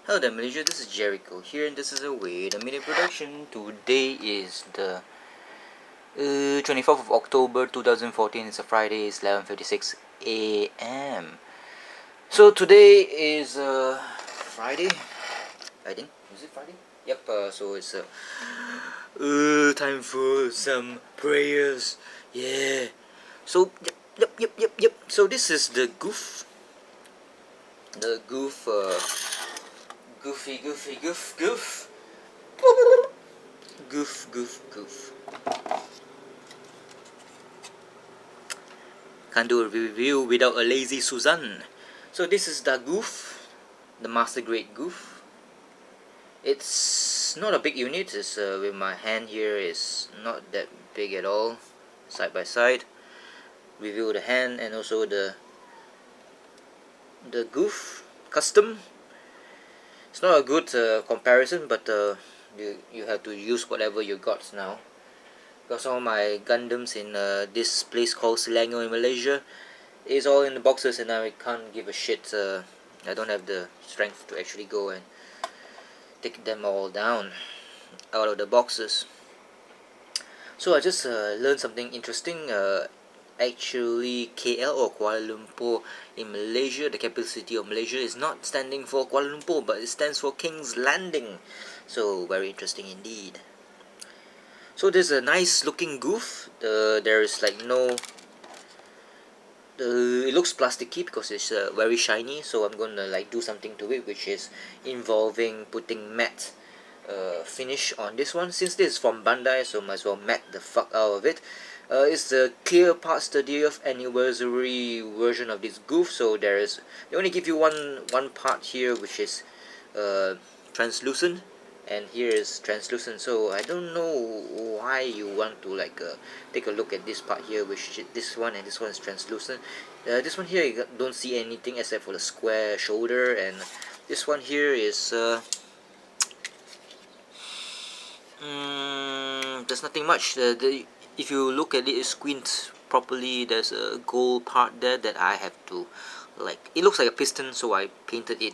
Hello there Malaysia, this is Gerryko here and this is a Wait a Minute production. Today is the 24th of October 2014, it's a Friday, it's 11:56 a.m. So today is Friday, I think. Is it Friday? Yep, so it's time for some prayers. Yeah. So, yep. So this is the Gouf. The Gouf, Goofy, Goof. Goof. Can't do a review without a lazy Susan. So this is the Gouf, the Master Grade Gouf. It's not a big unit. It's with my hand here is not that big at all. Side by side, review the hand and also the Gouf custom. It's not a good comparison, but you have to use whatever you got now. Got some of my Gundams in this place called Selangor in Malaysia. It's all in the boxes and I can't give a shit. I don't have the strength to actually go and take them all down out of the boxes. So I just learned something interesting. Actually, KL or Kuala Lumpur in Malaysia, the capital city of Malaysia, is not standing for Kuala Lumpur, but it stands for King's Landing. So very interesting indeed. So there's a nice looking Gouf. There is like no. It looks plasticky because it's very shiny. So I'm gonna like do something to it, which is involving putting matte finish on this one. Since this is from Bandai, so might as well matte the fuck out of it. It's the Clear Parts 30th anniversary version of this Gouf. So they only give you one part here, which is translucent, and here is translucent. So I don't know why you want to like take a look at this part here, which this one and this one is translucent. This one here you don't see anything except for the square shoulder, and this one here is there's nothing much. If you look at it, squint properly, there's a gold part there that I have to like. It looks like a piston, so I painted it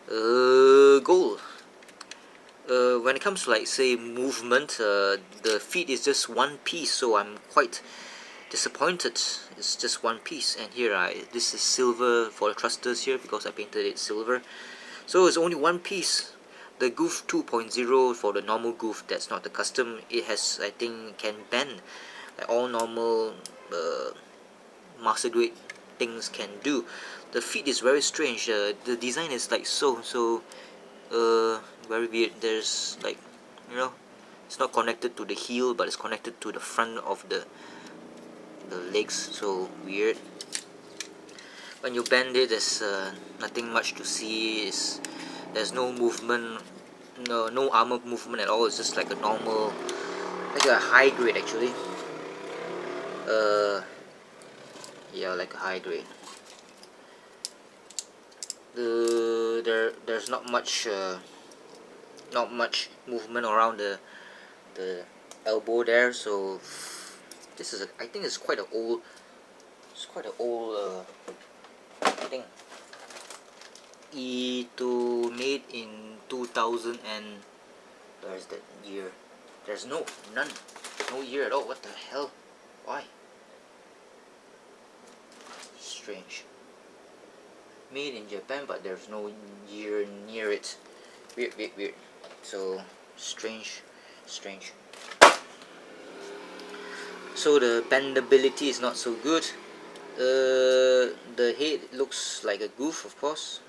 gold. When it comes to like say movement, the feet is just one piece, so I'm quite disappointed. It's just one piece, and here this is silver for the thrusters here because I painted it silver. So it's only one piece. The Gouf 2.0 for the normal Gouf, that's not the custom. It has, I think, can bend like all normal master grade things can do. The feet is very strange. The design is like so very weird. There's like, it's not connected to the heel, but it's connected to the front of the legs. So weird. When you bend it, there's nothing much to see. There's no movement, no armor movement at all. It's just like a normal, like a high grade actually. Yeah, like a high grade. There's not much movement around the elbow there. So this is I think it's quite an old thing. Ito made in 2000 and where's that year? There's no year at all. What the hell? Why? Strange. Made in Japan, but there's no year near it. Weird. So strange. So the bendability is not so good. The head looks like a Gouf, of course.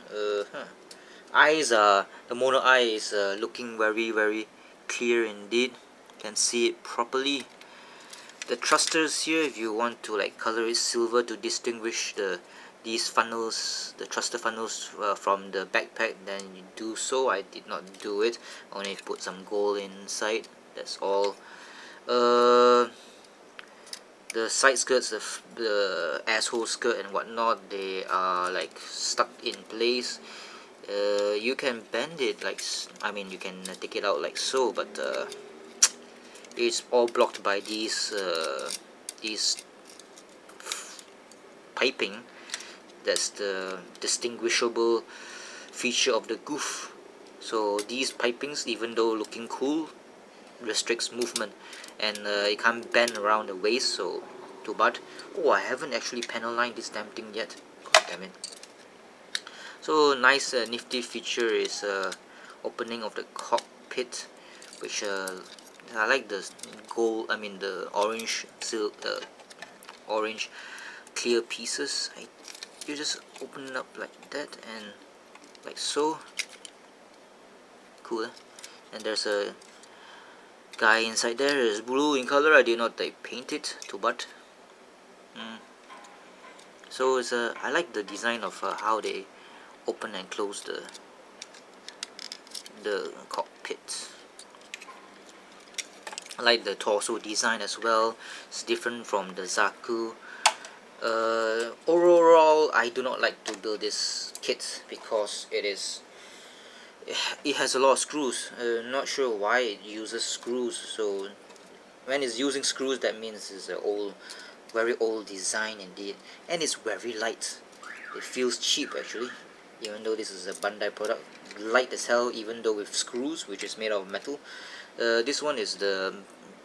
Eyes are, the mono eye is looking very clear indeed. Can see it properly. The thrusters here, if you want to like color it silver to distinguish these funnels, the thruster funnels from the backpack, then you do so. I did not do it. Only put some gold inside. That's all. The side skirts, the asshole skirt and whatnot, they are like stuck in place. You can bend it like, you can take it out like so, but it's all blocked by these piping. That's the distinguishable feature of the Gouf. So these pipings, even though looking cool, restricts movement, and it can't bend around the waist, so too bad. Oh, I haven't actually panel lined this damn thing yet. God damn it. So nice nifty feature is opening of the cockpit, which I like the gold, I mean the orange orange clear pieces. You just open it up like that and like so. Cool, eh? And there's a guy inside there. Is blue in color. I did not paint it, too bad. So it's I like the design of how they open and close the cockpit. I like the torso design as well. It's different from the Zaku. Overall, I do not like to build this kit because it has a lot of screws. Not sure why it uses screws. So when it's using screws, that means it's an very old design indeed, and it's very light. It feels cheap actually, even though this is a Bandai product. Light as hell, even though with screws, which is made out of metal. This one is the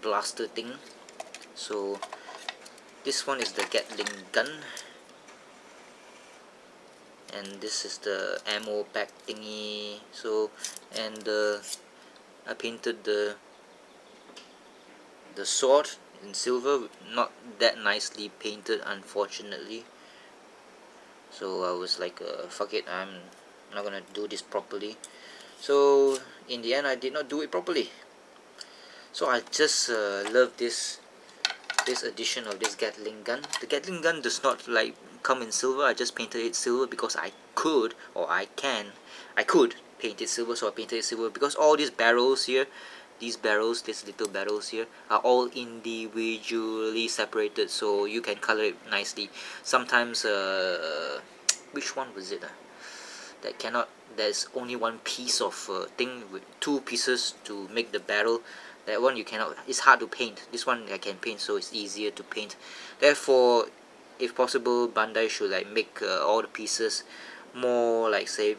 blaster thing. So this one is the Gatling gun, and this is the ammo pack thingy. So, and I painted the sword in silver, not that nicely painted unfortunately. So I was like, fuck it, I'm not gonna do this properly. So in the end, I did not do it properly. So I just love this edition of this Gatling gun. The Gatling gun does not like come in silver. I just painted it silver because I could paint it silver, so I painted it silver because all these barrels here, these little barrels here, are all individually separated, so you can color it nicely. Sometimes which one was it that cannot, there's only one piece of thing with two pieces to make the barrel. That one you cannot, it's hard to paint. This one I can paint, so it's easier to paint. Therefore, if possible, Bandai should like make all the pieces more like, say,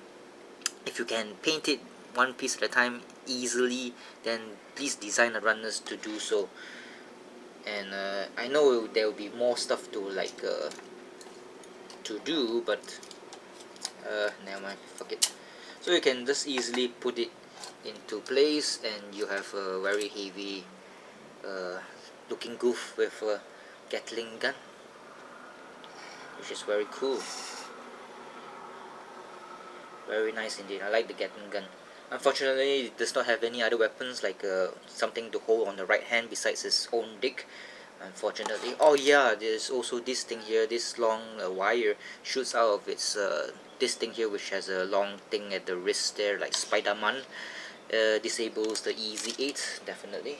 if you can paint it one piece at a time easily, then please design the runners to do so. And I know there will be more stuff to like to do, but never mind, fuck it. So you can just easily put it into place, and you have a very heavy looking Gouf with a Gatling gun, which is very cool. Very nice indeed. I like the Gatling gun. Unfortunately, it does not have any other weapons like something to hold on the right hand besides its own dick. Unfortunately. Oh yeah, there's also this thing here. This long wire shoots out of its this thing here, which has a long thing at the wrist there, like Spider-Man. Disables the Easy 8, definitely.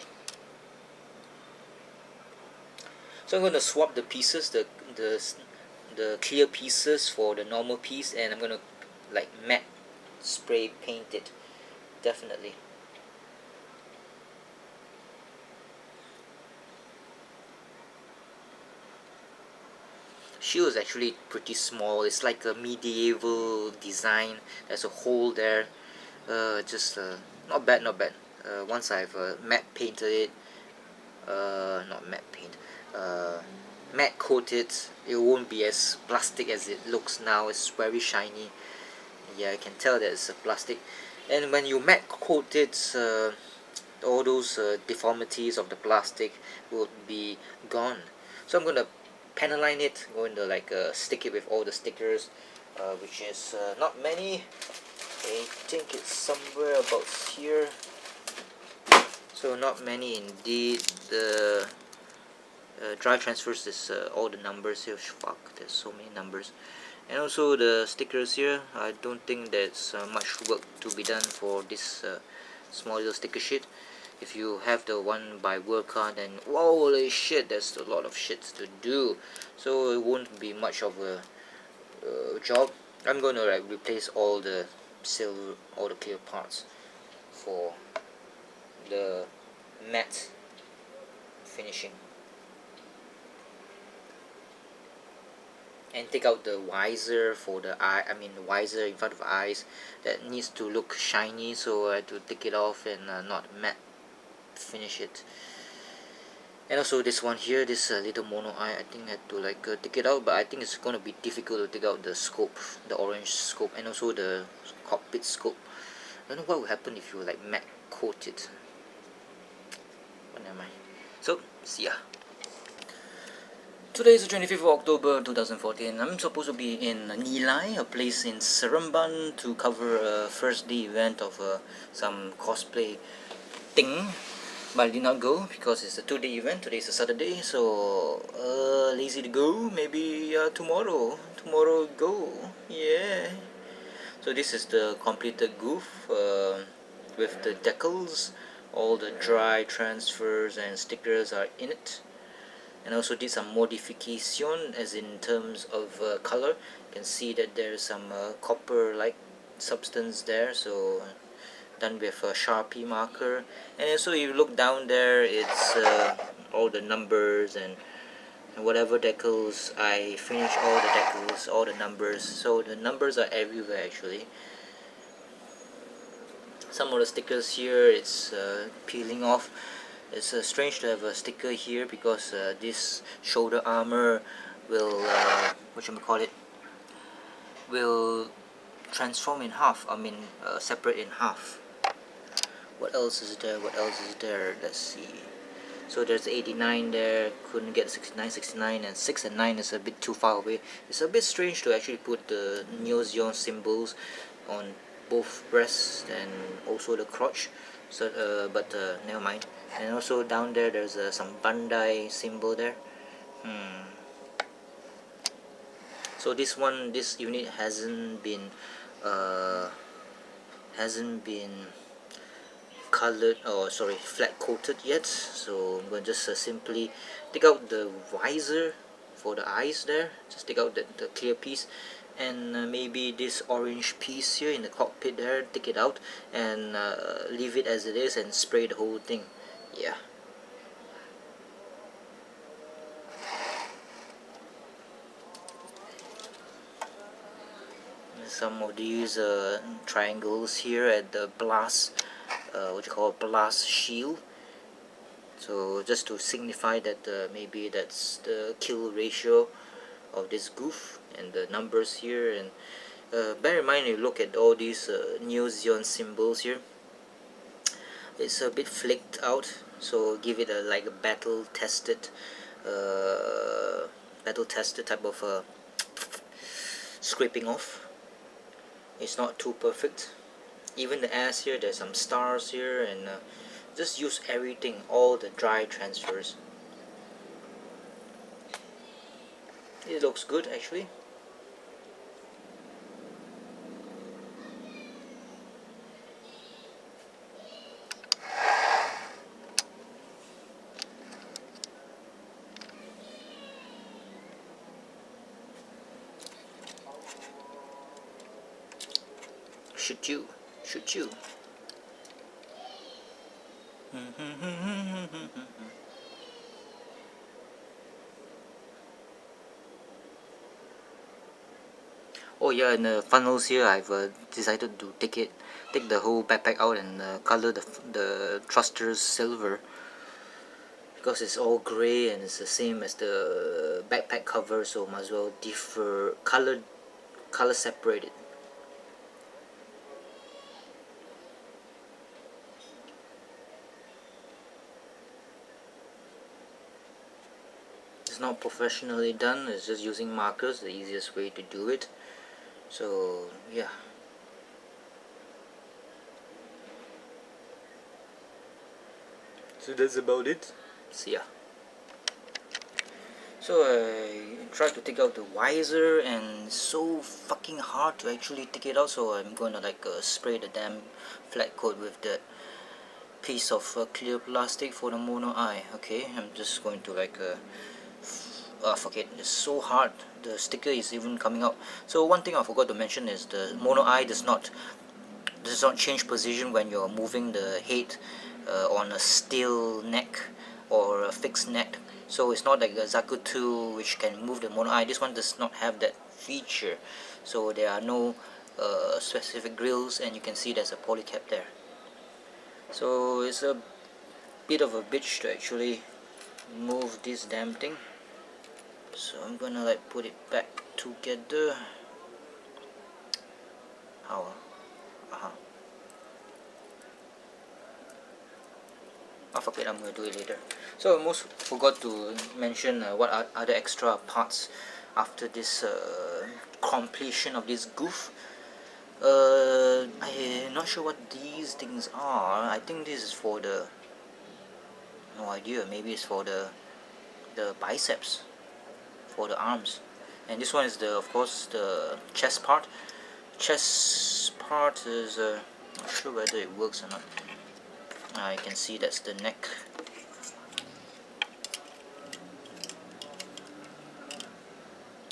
So I'm going to swap the pieces, the clear pieces for the normal piece, and I'm going to like matte spray paint it, definitely. Shield is actually pretty small. It's like a medieval design. There's a hole there. Just not bad, not bad. Once I've matte painted it, not matte paint, matte coated, it won't be as plastic as it looks now. It's very shiny. Yeah, I can tell that it's a plastic. And when you matte coat it, all those deformities of the plastic will be gone. So I'm gonna panel line it, going to like stick it with all the stickers, which is not many. I think it's somewhere about here. So not many indeed. The drive transfers is all the numbers here. Fuck, there's so many numbers. And also the stickers here, I don't think there's much work to be done for this small little sticker sheet. If you have the one by Worka, then holy shit, there's a lot of shit to do. So it won't be much of a job. I'm gonna like replace all the silver, all the clear parts for the matte finishing. and take out the visor for the eye, the visor in front of the eyes that needs to look shiny, so I had to take it off and not matte finish it. And also this one here, this little mono eye, I think I had to like take it out, but I think it's gonna be difficult to take out the scope, the orange scope, and also the cockpit scope. I don't know what will happen if you like matte coat it, but never mind. So see ya. Today is the 25th of October 2014. I'm supposed to be in Nilai, a place in Seremban, to cover a first day event of some cosplay thing. But I did not go because it's a 2-day event. Today is a Saturday, so lazy to go. Maybe tomorrow. Tomorrow go. Yeah. So this is the completed Gouf with the decals. All the dry transfers and stickers are in it. And also did some modification, as in terms of color. You can see that there's some copper like substance there, so done with a Sharpie marker. And also if you look down there, it's all the numbers and whatever decals. I finished all the decals, all the numbers, so the numbers are everywhere actually. Some of the stickers here, it's peeling off. It's strange to have a sticker here because this shoulder armor will will transform in half, separate in half. What else is there? Let's see. So there's 89 there, couldn't get 69, and 6 and 9 is a bit too far away. It's a bit strange to actually put the Neo Zeon symbols on both breasts and also the crotch. So but never mind. And also down there, there's some Bandai symbol there. So this unit hasn't been colored, flat coated yet. So I'm going to just simply take out the visor for the eyes there. Just take out the clear piece, and maybe this orange piece here in the cockpit there, take it out and leave it as it is and spray the whole thing. Yeah. Some of these triangles here at the blast, blast shield. So just to signify that maybe that's the kill ratio of this Gouf, and the numbers here. And bear in mind, you look at all these Neo Zeon symbols here, it's a bit flaked out, so give it a battle tested type of scraping off. It's not too perfect. Even the ass here, there's some stars here, and just use everything, all the dry transfers. It looks good actually. Shoot you. Oh yeah, and the funnels here, I've decided to take the whole backpack out and color the thrusters silver, because it's all gray and it's the same as the backpack cover, so might as well color separate it. It's not professionally done, it's just using markers, the easiest way to do it. So yeah. So that's about it. See ya. So I tried to take out the visor, and it's so fucking hard to actually take it out, so I'm gonna spray the damn flat coat with that piece of clear plastic for the mono eye. Okay, I'm just going to fuck it, it's so hard, the sticker is even coming out. So one thing I forgot to mention is the mono eye does not change position when you're moving the head on a still neck or a fixed neck. So it's not like a Zaku 2 which can move the mono eye. This one does not have that feature, so there are no specific grills, and you can see there's a polycap there. So it's a bit of a bitch to actually move this damn thing. So I'm gonna like put it back together. How? Oh, fuck it, I'm gonna do it later. So I almost forgot to mention what are other extra parts after this completion of this Gouf. I'm not sure what these things are. I think this is for the, no idea, maybe it's for the biceps, for the arms. And this one is the, of course, the chest part. Chest part is not sure whether it works or not. You can see that's the neck.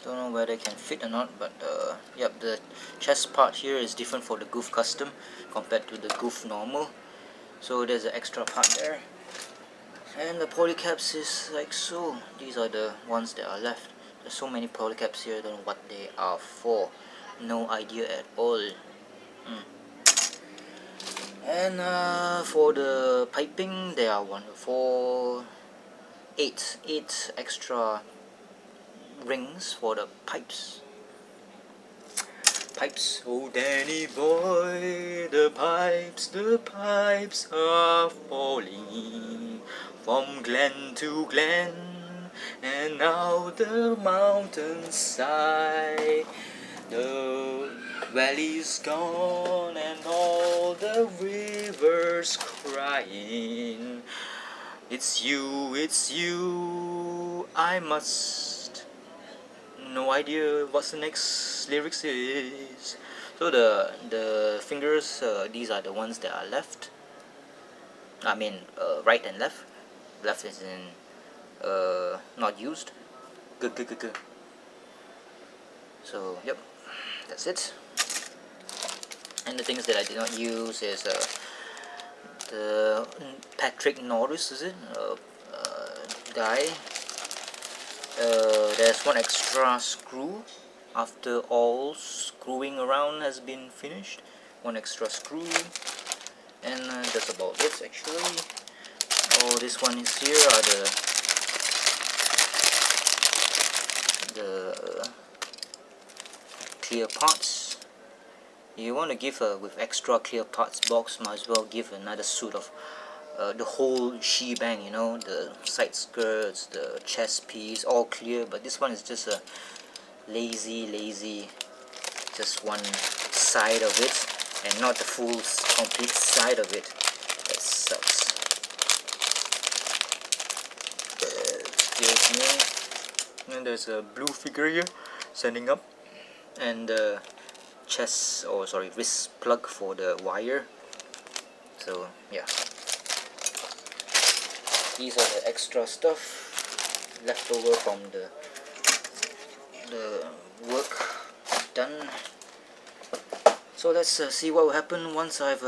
Don't know whether it can fit or not, but yep, the chest part here is different for the Gouf custom compared to the Gouf normal. So there's an extra part there. And the polycaps is like so. These are the ones that are left. There's so many polycaps here, I don't know what they are for. No idea at all. And for the piping, there are 8 extra rings for the pipes. Oh Danny boy, the pipes are falling from glen to glen, and now the mountainside, the valley's gone, and all the rivers crying, it's you, I must. No idea what's the next lyrics is. So the fingers, these are the ones that are left. I mean, right and left. Left is in not used. Good. So yep, that's it. And the things that I did not use is the Patrick Norris, is it? Die. There's one extra screw after all screwing around has been finished. One extra screw, and that's about it actually. All this one is here are the clear parts. You want to give with extra clear parts box, might as well give another suit of the whole shebang, you know, the side skirts, the chest piece, all clear. But this one is just a lazy, just one side of it, and not the full complete side of it. That sucks. Excuse me. And there's a blue figure here standing up, and the wrist plug for the wire. So yeah, these are the extra stuff left over from the work done. So let's see what will happen once I've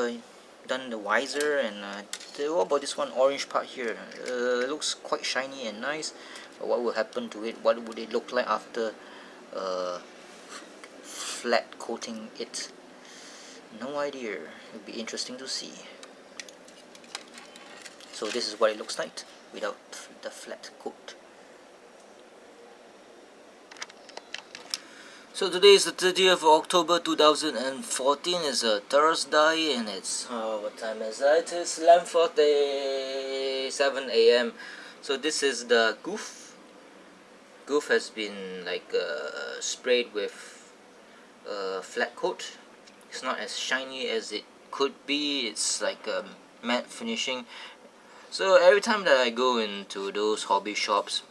done the visor. And what about this one orange part here? It looks quite shiny and nice, but what will happen to it? What would it look like after flat coating it? No idea. It'll be interesting to see. So this is what it looks like without the flat coat. So today is the 30th of October 2014. It's a Thursday, and it's what time is it? It's 11:47 a.m. So this is the Gouf. Gouf has been like sprayed with flat coat. It's not as shiny as it could be. It's like a matte finishing. So every time that I go into those hobby shops,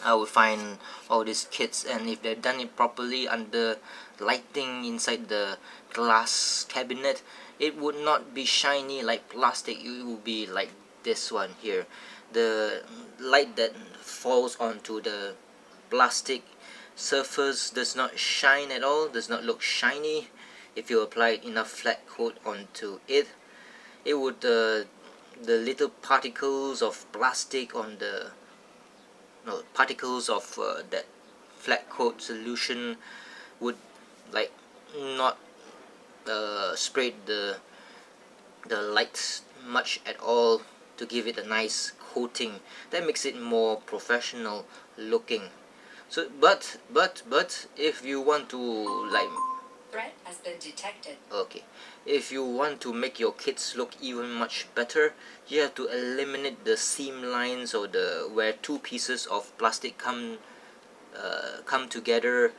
I would find all these kits, and if they've done it properly under lighting inside the glass cabinet, it would not be shiny like plastic. It would be like this one here. The light that falls onto the plastic surface does not shine at all, does not look shiny. If you apply enough flat coat onto it, it would the little particles of plastic on the no, particles of that flat coat solution would like not spread the light much at all to give it a nice coating. That makes it more professional looking. So but if you want to like, threat has been detected. okay, if you want to make your kits look even much better, you have to eliminate the seam lines or the where two pieces of plastic come together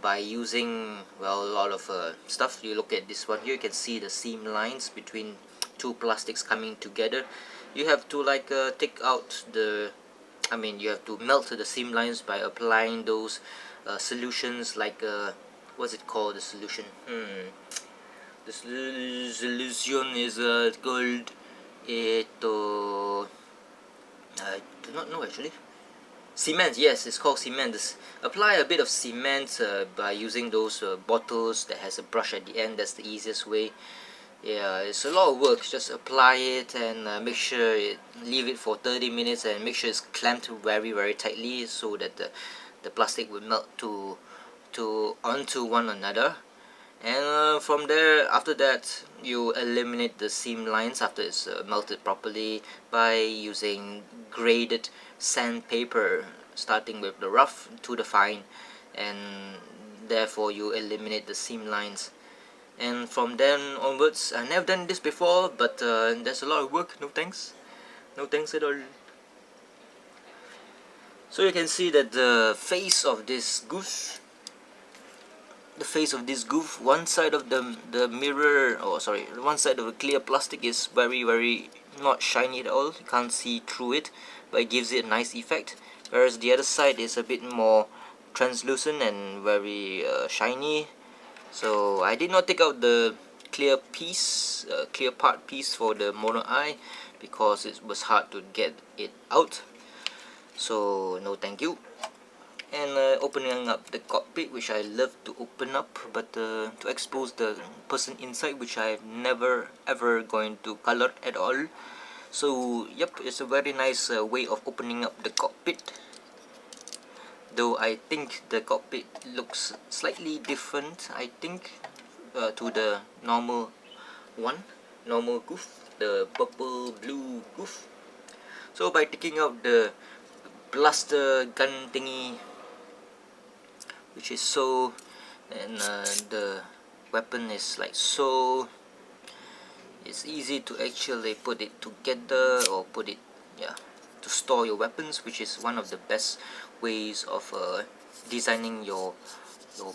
by using, well, a lot of stuff. You look at this one here, you can see the seam lines between two plastics coming together. You have to like take out the, I mean, you have to melt the seam lines by applying those solutions like what's it called, the solution? The solution is called I do not know actually. Cement, yes, it's called cement. Apply a bit of cement by using those bottles that has a brush at the end. That's the easiest way. Yeah, it's a lot of work. Just apply it and make sure leave it for 30 minutes and make sure it's clamped very tightly so that the plastic will melt onto one another. And from there, after that, you eliminate the seam lines after it's melted properly by using graded sandpaper, starting with the rough to the fine, and therefore you eliminate the seam lines. And from then onwards, I never done this before, but there's a lot of work. No thanks at all. So you can see that the face of this Gouf, one side of the mirror, or sorry, one side of the clear plastic is very not shiny at all. You can't see through it, but it gives it a nice effect, whereas the other side is a bit more translucent and very shiny. So I did not take out the clear part piece for the mono eye because it was hard to get it out, so no thank you. And opening up the cockpit, which I love to open up, but to expose the person inside, which I've never ever going to color at all. So yep, it's a very nice way of opening up the cockpit, though I think the cockpit looks slightly different, I think, to the normal Gouf, the purple blue Gouf. So by taking out the blaster gun thingy, which is so, and the weapon is like so, it's easy to actually put it together or put it, yeah, to store your weapons, which is one of the best ways of designing your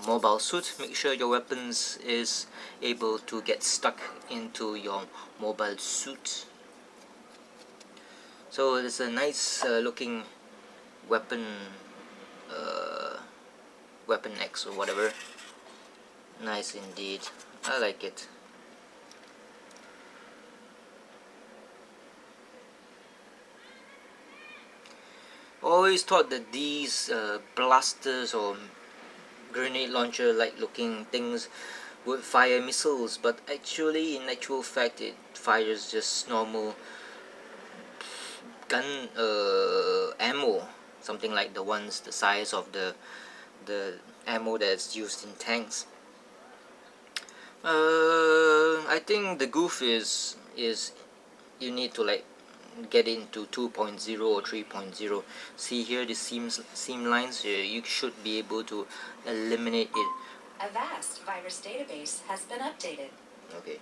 mobile suit. Make sure your weapons is able to get stuck into your mobile suit. So it's a nice looking weapon, weapon X or whatever. Nice indeed, I like it. Always thought that these blasters or grenade launcher like looking things would fire missiles, but actually in actual fact it fires just normal gun ammo, something like the ones the size of the ammo that's used in tanks. I think the Gouf is you need to like get into 2.0 or 3.0. See here, the seam lines, you should be able to eliminate it. A vast virus database has been updated. Okay.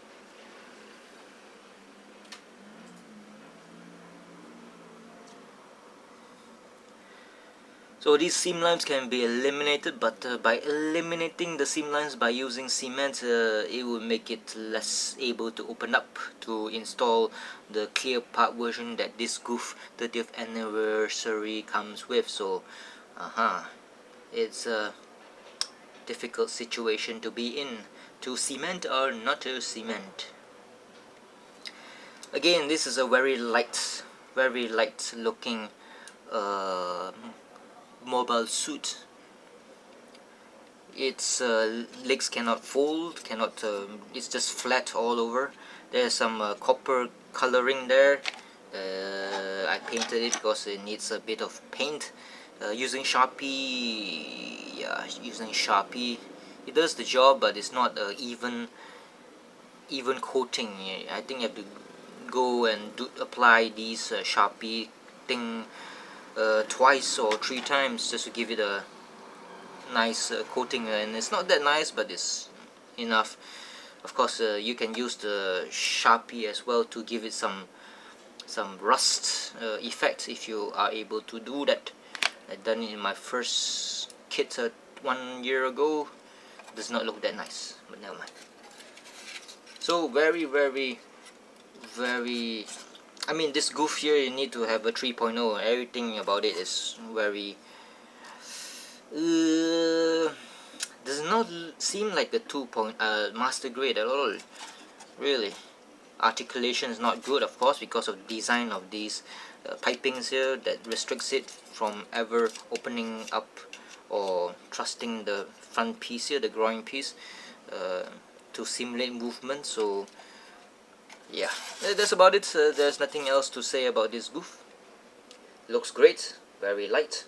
So these seam lines can be eliminated, but by eliminating the seam lines by using cement, it will make it less able to open up to install the clear part version that this Gouf 30th anniversary comes with. So, it's a difficult situation to be in, to cement or not to cement. Again, this is a very light looking mobile suit. Its legs cannot fold, it's just flat all over. There's some copper coloring there. I painted it because it needs a bit of paint. Using Sharpie, yeah, using Sharpie, it does the job, but it's not even coating. I think you have to go and apply these Sharpie thing twice or 3 times just to give it a nice coating, and it's not that nice, but it's enough. Of course, you can use the Sharpie as well to give it some rust effect if you are able to do that. I done it in my first kit 1 year ago. Does not look that nice, but never mind. So very, I mean, this Gouf here, you need to have a 3.0. Everything about it is very does not seem like a 2. Master grade at all. Really, articulation is not good, of course, because of design of these pipings here that restricts it from ever opening up or thrusting the front piece here, the groin piece, to simulate movement. So yeah, that's about it. There's nothing else to say about this Gouf. Looks great, very light.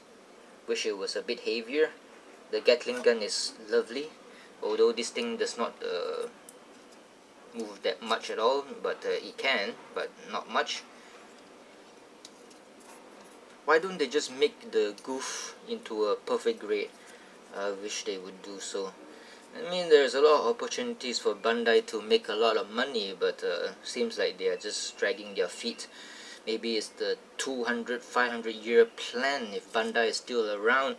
Wish it was a bit heavier. The Gatling gun is lovely, although this thing does not move that much at all, but it can, but not much. Why don't they just make the Gouf into a perfect grade? I wish they would do so. I mean, there's a lot of opportunities for Bandai to make a lot of money, but seems like they are just dragging their feet. Maybe it's the 200-500 year plan. If Bandai is still around,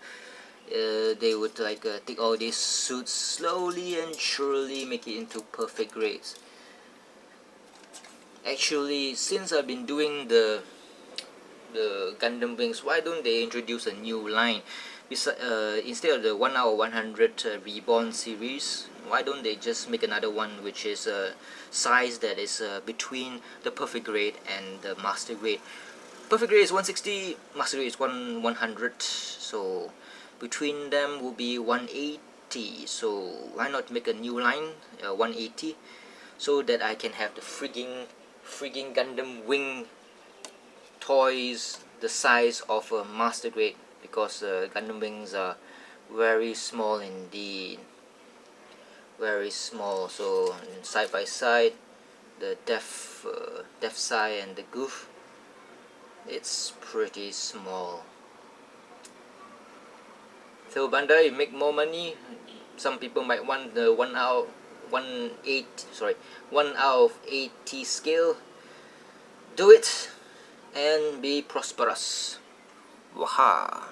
they would like take all these suits slowly and surely make it into perfect grades. Actually, since I've been doing the Gundam wings, why don't they introduce a new line? Instead of the 1 out of 100 Reborn series, why don't they just make another one which is a size that is between the perfect grade and the master grade? Perfect grade is 160, master grade is 100, so between them will be 180. So why not make a new line, 180, so that I can have the frigging Gundam wing toys the size of a master grade, because Gundam wings are very small indeed, very small. So side by side, the Def Sai and the Gouf, it's pretty small. So Bandai, make more money. Some people might want the 1 out of 80 scale. Do it and be prosperous. Waha.